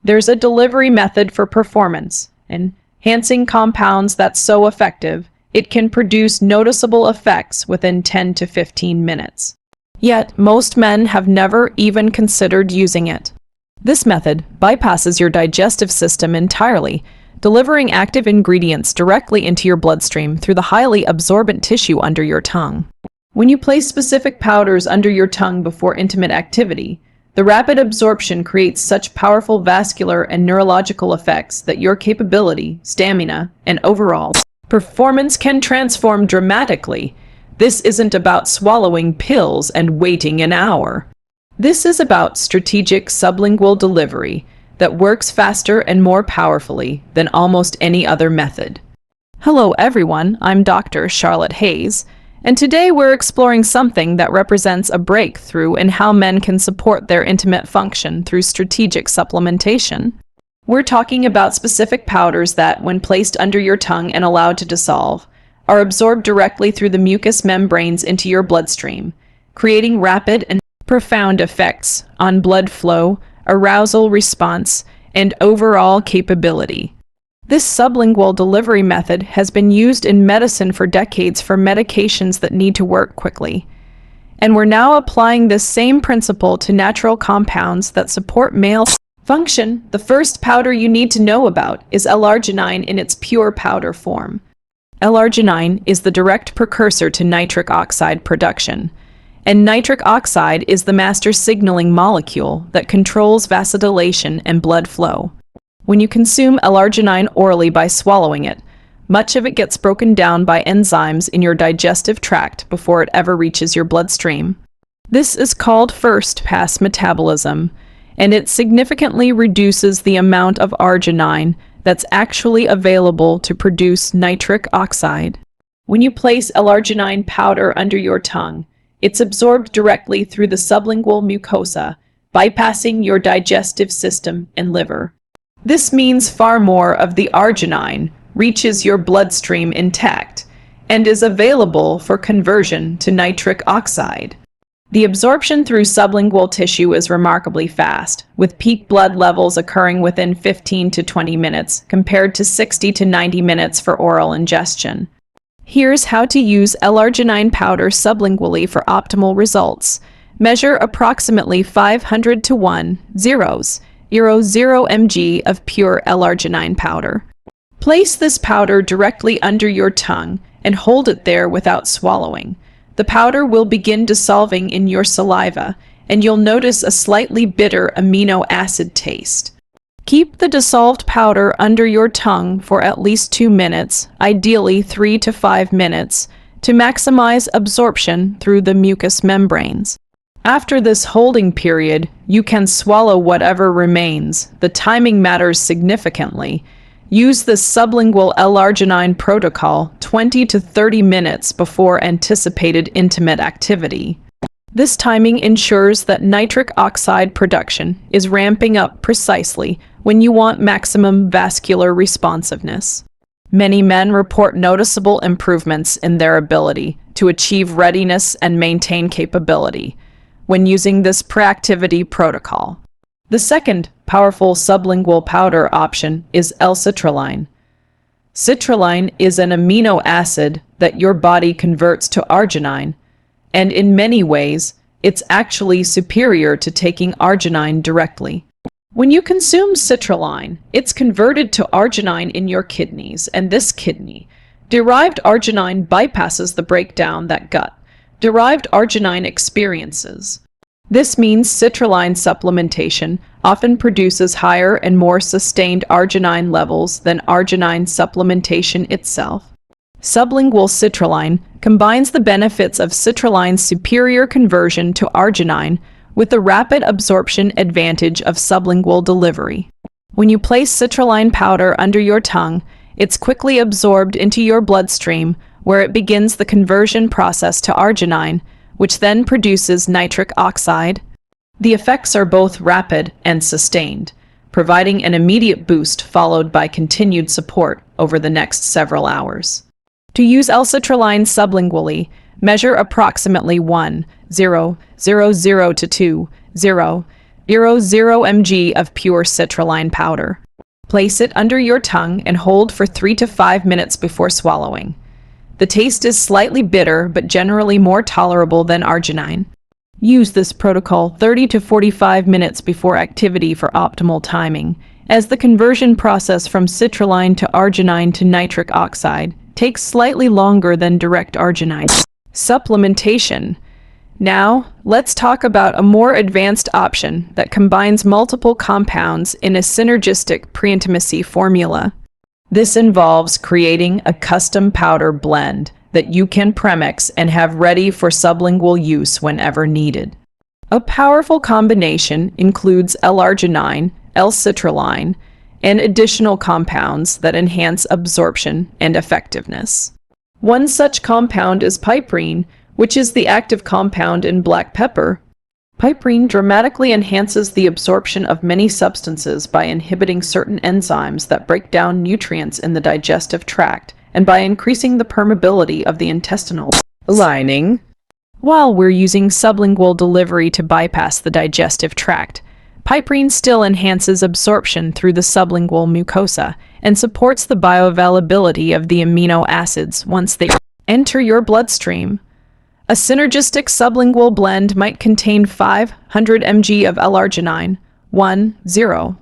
There's a delivery method for performance, enhancing compounds that's so effective, it can produce noticeable effects within 10 to 15 minutes. Yet, most men have never even considered using it. This method bypasses your digestive system entirely, delivering active ingredients directly into your bloodstream through the highly absorbent tissue under your tongue. When you place specific powders under your tongue before intimate activity, the rapid absorption creates such powerful vascular and neurological effects that your capability, stamina, and overall performance can transform dramatically. This isn't about swallowing pills and waiting an hour. This is about strategic sublingual delivery that works faster and more powerfully than almost any other method. Hello everyone, I'm Dr. Charlotte Hayes, and today we're exploring something that represents a breakthrough in how men can support their intimate function through strategic supplementation. We're talking about specific powders that, when placed under your tongue and allowed to dissolve, are absorbed directly through the mucous membranes into your bloodstream, creating rapid and profound effects on blood flow, arousal response, and overall capability. This sublingual delivery method has been used in medicine for decades for medications that need to work quickly. And we're now applying this same principle to natural compounds that support male function. The first powder you need to know about is L-arginine in its pure powder form. L-arginine is the direct precursor to nitric oxide production, and nitric oxide is the master signaling molecule that controls vasodilation and blood flow. When you consume L-arginine orally by swallowing it, much of it gets broken down by enzymes in your digestive tract before it ever reaches your bloodstream. This is called first-pass metabolism, and it significantly reduces the amount of arginine that's actually available to produce nitric oxide. When you place L-arginine powder under your tongue, it's absorbed directly through the sublingual mucosa, bypassing your digestive system and liver. This means far more of the arginine reaches your bloodstream intact and is available for conversion to nitric oxide. The absorption through sublingual tissue is remarkably fast, with peak blood levels occurring within 15 to 20 minutes, compared to 60 to 90 minutes for oral ingestion. Here's how to use L-arginine powder sublingually for optimal results. Measure approximately 500 to 1 0.0 mg of pure L-arginine powder. Place this powder directly under your tongue and hold it there without swallowing. The powder will begin dissolving in your saliva, and you'll notice a slightly bitter amino acid taste. Keep the dissolved powder under your tongue for at least 2 minutes, ideally 3 to 5 minutes, to maximize absorption through the mucous membranes. After this holding period, you can swallow whatever remains. The timing matters significantly. Use the sublingual L-arginine protocol 20 to 30 minutes before anticipated intimate activity. This timing ensures that nitric oxide production is ramping up precisely when you want maximum vascular responsiveness. Many men report noticeable improvements in their ability to achieve readiness and maintain capability when using this proactivity protocol. The second powerful sublingual powder option is L-citrulline. Citrulline is an amino acid that your body converts to arginine, and in many ways, it's actually superior to taking arginine directly. When you consume citrulline, it's converted to arginine in your kidneys, and this kidney-derived arginine bypasses the breakdown that gut-derived arginine experiences. This means citrulline supplementation often produces higher and more sustained arginine levels than arginine supplementation itself. Sublingual citrulline combines the benefits of citrulline's superior conversion to arginine with the rapid absorption advantage of sublingual delivery. When you place citrulline powder under your tongue, it's quickly absorbed into your bloodstream, where it begins the conversion process to arginine, which then produces nitric oxide. The effects are both rapid and sustained, providing an immediate boost followed by continued support over the next several hours. To use L-citrulline sublingually, measure approximately 1.000 to 2.0 0 mg of pure citrulline powder. Place it under your tongue and hold for 3 to 5 minutes before swallowing. The taste is slightly bitter, but generally more tolerable than arginine. Use this protocol 30 to 45 minutes before activity for optimal timing, as the conversion process from citrulline to arginine to nitric oxide takes slightly longer than direct arginine. Supplementation. Now, let's talk about a more advanced option that combines multiple compounds in a synergistic pre-intimacy formula. This involves creating a custom powder blend that you can premix and have ready for sublingual use whenever needed. A powerful combination includes L-arginine, L-citrulline, and additional compounds that enhance absorption and effectiveness. One such compound is piperine, which is the active compound in black pepper. Piperine dramatically enhances the absorption of many substances by inhibiting certain enzymes that break down nutrients in the digestive tract and by increasing the permeability of the intestinal lining. While we're using sublingual delivery to bypass the digestive tract, piperine still enhances absorption through the sublingual mucosa and supports the bioavailability of the amino acids once they enter your bloodstream. A synergistic sublingual blend might contain 500 mg of L-arginine, 0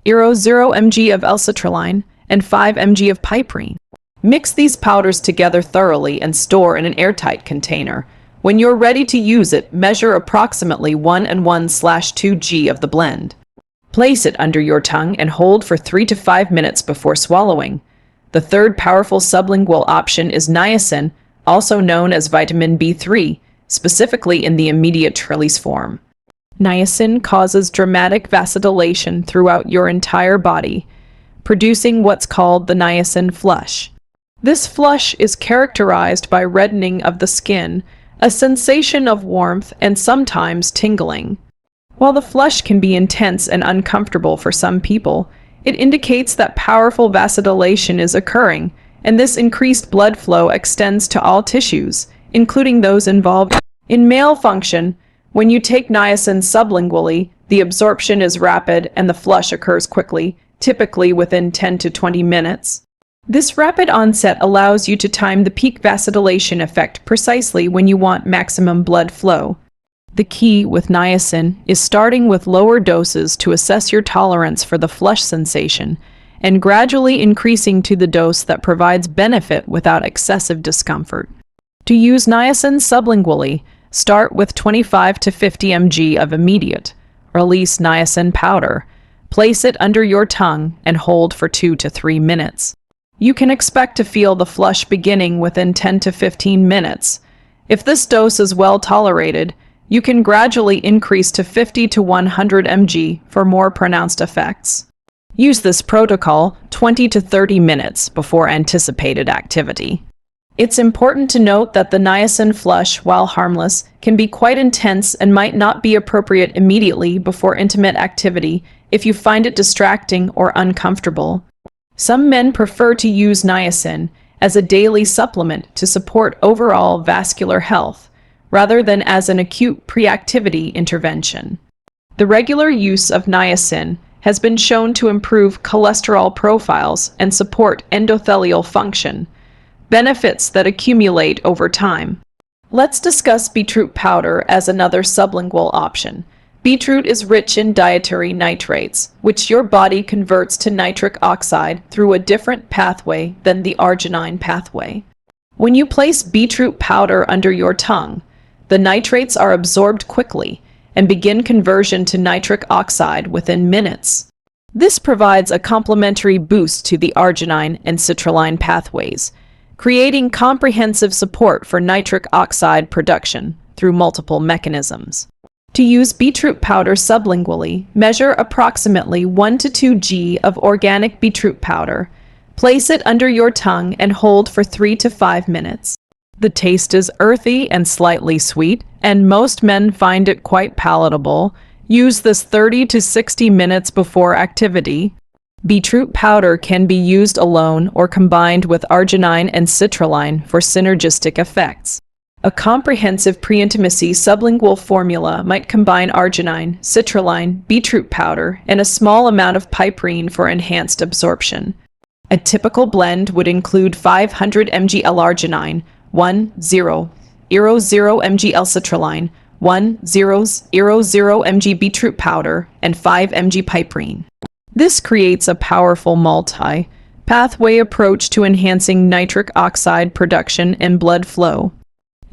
mg of L-citrulline, and 5 mg of piperine. Mix these powders together thoroughly and store in an airtight container. When you're ready to use it, measure approximately 1/2 g of the blend. Place it under your tongue and hold for 3 to 5 minutes before swallowing. The third powerful sublingual option is niacin, also known as vitamin B3, specifically in the immediate release form. Niacin causes dramatic vasodilation throughout your entire body, producing what's called the niacin flush. This flush is characterized by reddening of the skin, a sensation of warmth, and sometimes tingling. While the flush can be intense and uncomfortable for some people, it indicates that powerful vasodilation is occurring, and this increased blood flow extends to all tissues, including those involved in male function. When you take niacin sublingually, the absorption is rapid and the flush occurs quickly, typically within 10 to 20 minutes. This rapid onset allows you to time the peak vasodilation effect precisely when you want maximum blood flow. The key with niacin is starting with lower doses to assess your tolerance for the flush sensation, and gradually increasing to the dose that provides benefit without excessive discomfort. To use niacin sublingually, start with 25 to 50 mg of immediate release niacin powder. Place it under your tongue and hold for 2 to 3 minutes. You can expect to feel the flush beginning within 10 to 15 minutes. If this dose is well tolerated, you can gradually increase to 50 to 100 mg for more pronounced effects. Use this protocol 20 to 30 minutes before anticipated activity. It's important to note that the niacin flush, while harmless, can be quite intense and might not be appropriate immediately before intimate activity if you find it distracting or uncomfortable. Some men prefer to use niacin as a daily supplement to support overall vascular health, rather than as an acute pre-activity intervention. The regular use of niacin has been shown to improve cholesterol profiles and support endothelial function, benefits that accumulate over time. Let's discuss beetroot powder as another sublingual option. Beetroot is rich in dietary nitrates, which your body converts to nitric oxide through a different pathway than the arginine pathway. When you place beetroot powder under your tongue, the nitrates are absorbed quickly and begin conversion to nitric oxide within minutes. This provides a complementary boost to the arginine and citrulline pathways, creating comprehensive support for nitric oxide production through multiple mechanisms. To use beetroot powder sublingually, measure approximately 1 to 2 g of organic beetroot powder. Place it under your tongue and hold for 3 to 5 minutes. The taste is earthy and slightly sweet, and most men find it quite palatable. Use this 30 to 60 minutes before activity. Beetroot powder can be used alone or combined with arginine and citrulline for synergistic effects. A comprehensive pre-intimacy sublingual formula might combine arginine, citrulline, beetroot powder, and a small amount of piperine for enhanced absorption. A typical blend would include 500 mg L-arginine, 1,000 mg L-citrulline, 1,000 mg beetroot powder, and 5 mg piperine. This creates a powerful multi-pathway approach to enhancing nitric oxide production and blood flow.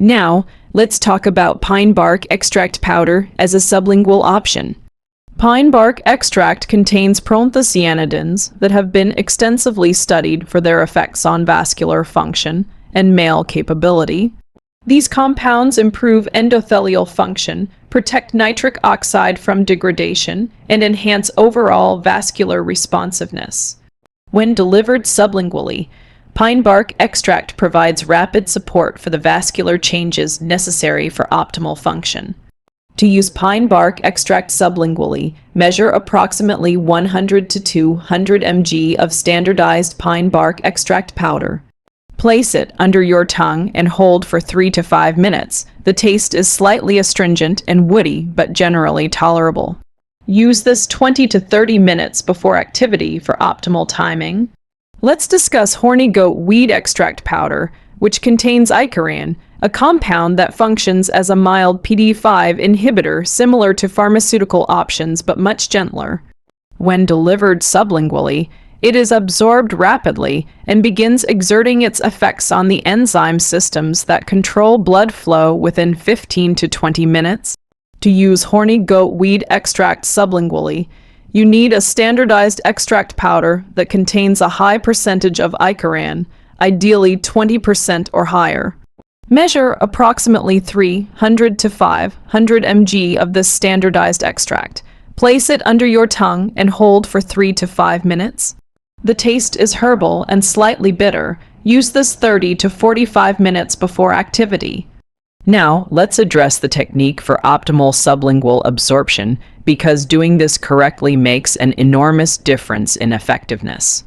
Now, let's talk about pine bark extract powder as a sublingual option. Pine bark extract contains proanthocyanidins that have been extensively studied for their effects on vascular function and male capability. These compounds improve endothelial function, protect nitric oxide from degradation, and enhance overall vascular responsiveness. When delivered sublingually, pine bark extract provides rapid support for the vascular changes necessary for optimal function. To use pine bark extract sublingually, measure approximately 100 to 200 mg of standardized pine bark extract powder. Place it under your tongue and hold for 3 to 5 minutes. The taste is slightly astringent and woody, but generally tolerable. Use this 20 to 30 minutes before activity for optimal timing. Let's discuss horny goat weed extract powder, which contains icariin, a compound that functions as a mild PD-5 inhibitor similar to pharmaceutical options but much gentler. When delivered sublingually, it is absorbed rapidly and begins exerting its effects on the enzyme systems that control blood flow within 15 to 20 minutes. To use horny goat weed extract sublingually, you need a standardized extract powder that contains a high percentage of icariin, ideally 20% or higher. Measure approximately 300 to 500 mg of this standardized extract. Place it under your tongue and hold for 3 to 5 minutes. The taste is herbal and slightly bitter. Use this 30 to 45 minutes before activity. Now, let's address the technique for optimal sublingual absorption, because doing this correctly makes an enormous difference in effectiveness.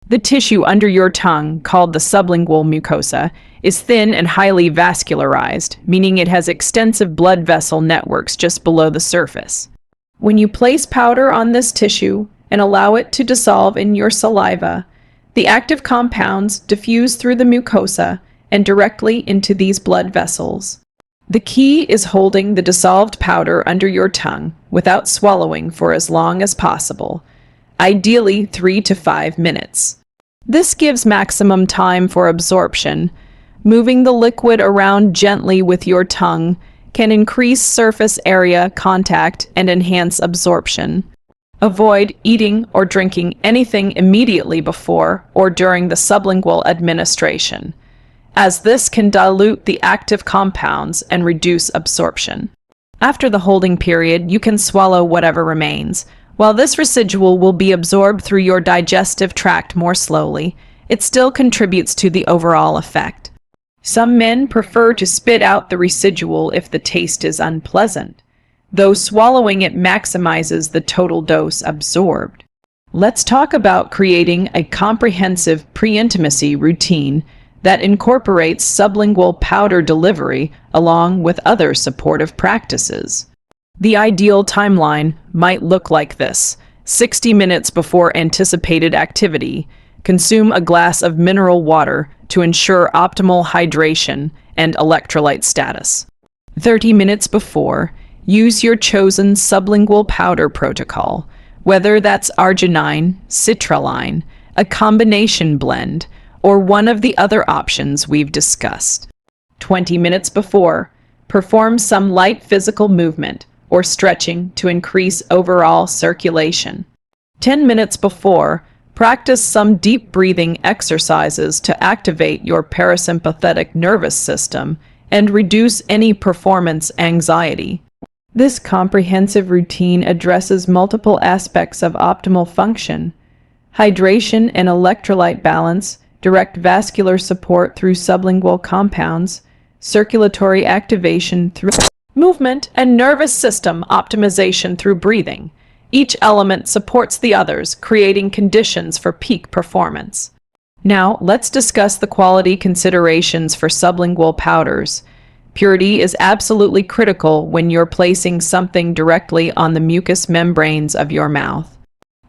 The tissue under your tongue, called the sublingual mucosa, is thin and highly vascularized, meaning it has extensive blood vessel networks just below the surface. When you place powder on this tissue and allow it to dissolve in your saliva, the active compounds diffuse through the mucosa and directly into these blood vessels. The key is holding the dissolved powder under your tongue without swallowing for as long as possible, ideally 3 to 5 minutes. This gives maximum time for absorption. Moving the liquid around gently with your tongue can increase surface area contact and enhance absorption. Avoid eating or drinking anything immediately before or during the sublingual administration, as this can dilute the active compounds and reduce absorption. After the holding period, you can swallow whatever remains. While this residual will be absorbed through your digestive tract more slowly, it still contributes to the overall effect. Some men prefer to spit out the residual if the taste is unpleasant, though swallowing it maximizes the total dose absorbed. Let's talk about creating a comprehensive pre-intimacy routine that incorporates sublingual powder delivery along with other supportive practices. The ideal timeline might look like this: 60 minutes before anticipated activity, consume a glass of mineral water to ensure optimal hydration and electrolyte status. 30 minutes before, use your chosen sublingual powder protocol, whether that's arginine, citrulline, a combination blend, or one of the other options we've discussed. 20 minutes before, perform some light physical movement or stretching to increase overall circulation. 10 minutes before, practice some deep breathing exercises to activate your parasympathetic nervous system and reduce any performance anxiety. This comprehensive routine addresses multiple aspects of optimal function: hydration and electrolyte balance, direct vascular support through sublingual compounds, circulatory activation through movement, and nervous system optimization through breathing. Each element supports the others, creating conditions for peak performance. Now, let's discuss the quality considerations for sublingual powders. Purity is absolutely critical when you're placing something directly on the mucous membranes of your mouth.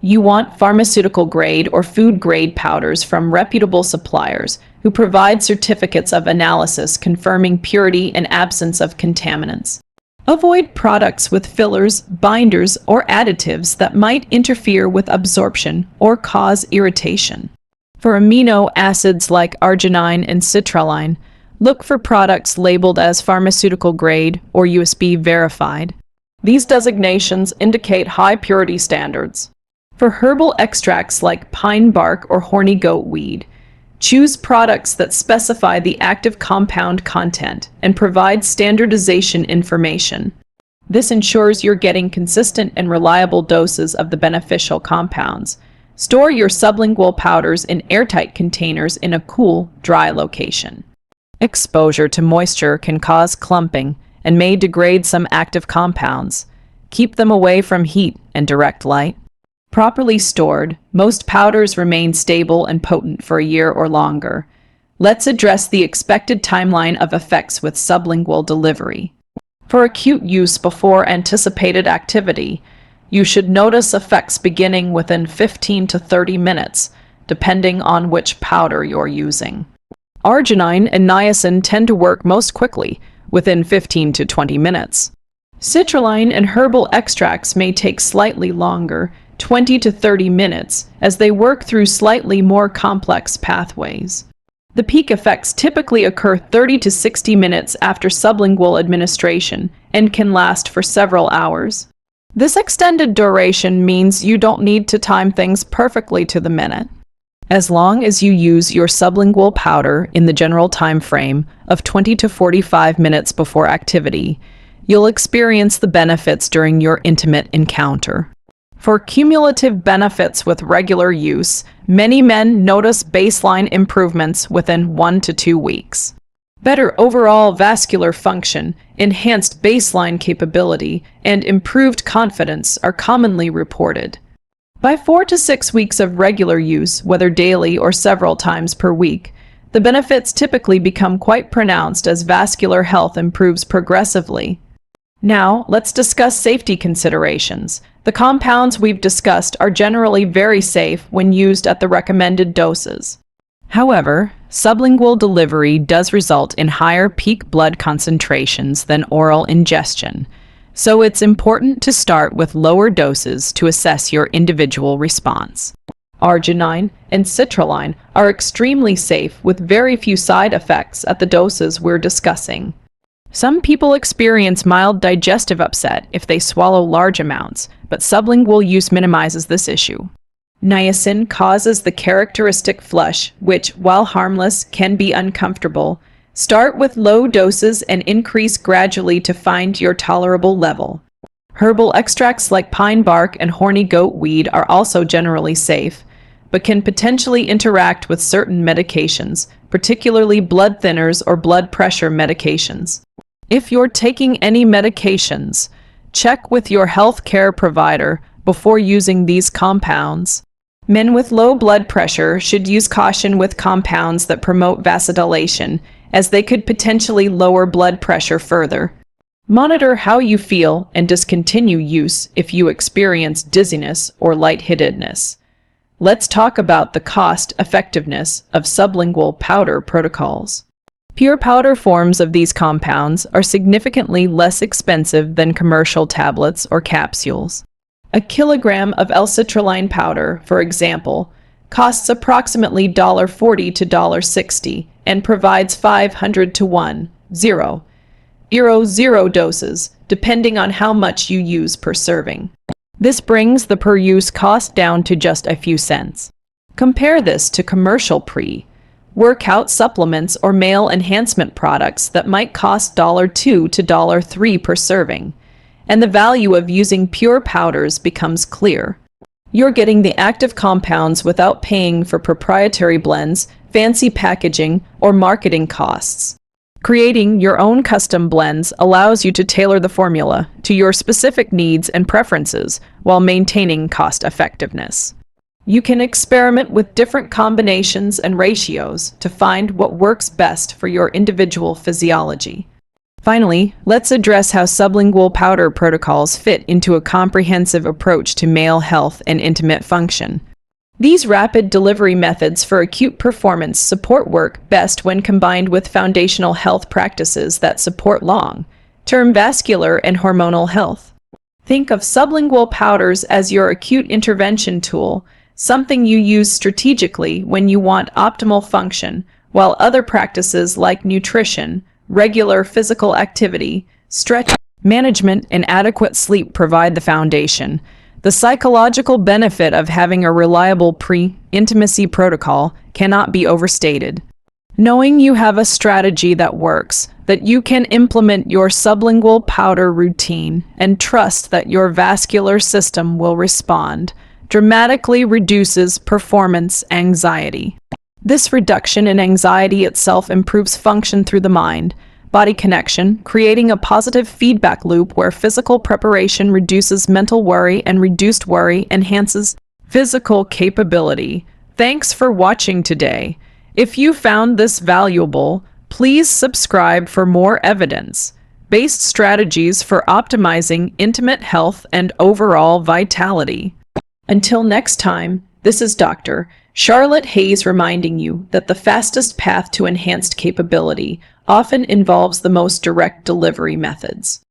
You want pharmaceutical-grade or food-grade powders from reputable suppliers who provide certificates of analysis confirming purity and absence of contaminants. Avoid products with fillers, binders, or additives that might interfere with absorption or cause irritation. For amino acids like arginine and citrulline, look for products labeled as pharmaceutical-grade or USB verified. These designations indicate high purity standards. For herbal extracts like pine bark or horny goat weed, choose products that specify the active compound content and provide standardization information. This ensures you're getting consistent and reliable doses of the beneficial compounds. Store your sublingual powders in airtight containers in a cool, dry location. Exposure to moisture can cause clumping and may degrade some active compounds. Keep them away from heat and direct light. Properly stored, most powders remain stable and potent for a year or longer. Let's address the expected timeline of effects with sublingual delivery. For acute use before anticipated activity, you should notice effects beginning within 15 to 30 minutes, depending on which powder you're using. Arginine and niacin tend to work most quickly, within 15 to 20 minutes. Citrulline and herbal extracts may take slightly longer, 20 to 30 minutes, as they work through slightly more complex pathways. The peak effects typically occur 30 to 60 minutes after sublingual administration and can last for several hours. This extended duration means you don't need to time things perfectly to the minute. As long as you use your sublingual powder in the general time frame of 20 to 45 minutes before activity, you'll experience the benefits during your intimate encounter. For cumulative benefits with regular use, many men notice baseline improvements within 1 to 2 weeks. Better overall vascular function, enhanced baseline capability, and improved confidence are commonly reported. By 4 to 6 weeks of regular use, whether daily or several times per week, the benefits typically become quite pronounced as vascular health improves progressively. Now, let's discuss safety considerations. The compounds we've discussed are generally very safe when used at the recommended doses. However, sublingual delivery does result in higher peak blood concentrations than oral ingestion, so it's important to start with lower doses to assess your individual response. Arginine and citrulline are extremely safe with very few side effects at the doses we're discussing. Some people experience mild digestive upset if they swallow large amounts, but sublingual use minimizes this issue. Niacin causes the characteristic flush, which, while harmless, can be uncomfortable. Start with low doses and increase gradually to find your tolerable level. Herbal extracts like pine bark and horny goat weed are also generally safe, but can potentially interact with certain medications, particularly blood thinners or blood pressure medications. If you're taking any medications, check with your health care provider before using these compounds. Men with low blood pressure should use caution with compounds that promote vasodilation, as they could potentially lower blood pressure further. Monitor how you feel and discontinue use if you experience dizziness or lightheadedness. Let's talk about the cost-effectiveness of sublingual powder protocols. Pure powder forms of these compounds are significantly less expensive than commercial tablets or capsules. A kilogram of L-citrulline powder, for example, costs approximately $40 to $60 and provides 500 to 1,000 doses, depending on how much you use per serving. This brings the per-use cost down to just a few cents. Compare this to commercial workout supplements or male enhancement products that might cost $2 to $3 per serving, and the value of using pure powders becomes clear. You're getting the active compounds without paying for proprietary blends, fancy packaging, or marketing costs. Creating your own custom blends allows you to tailor the formula to your specific needs and preferences while maintaining cost effectiveness. You can experiment with different combinations and ratios to find what works best for your individual physiology. Finally, let's address how sublingual powder protocols fit into a comprehensive approach to male health and intimate function. These rapid delivery methods for acute performance support work best when combined with foundational health practices that support long-term vascular and hormonal health. Think of sublingual powders as your acute intervention tool, something you use strategically when you want optimal function, while other practices like nutrition, regular physical activity, stretch management, and adequate sleep provide the foundation. The psychological benefit of having a reliable pre-intimacy protocol cannot be overstated. Knowing you have a strategy that works, that you can implement your sublingual powder routine, and trust that your vascular system will respond, dramatically reduces performance anxiety. This reduction in anxiety itself improves function through the mind-body connection, creating a positive feedback loop where physical preparation reduces mental worry and reduced worry enhances physical capability. Thanks for watching today. If you found this valuable, please subscribe for more evidence-based strategies for optimizing intimate health and overall vitality. Until next time, this is Dr. Charlotte Hayes reminding you that the fastest path to enhanced capability often involves the most direct delivery methods.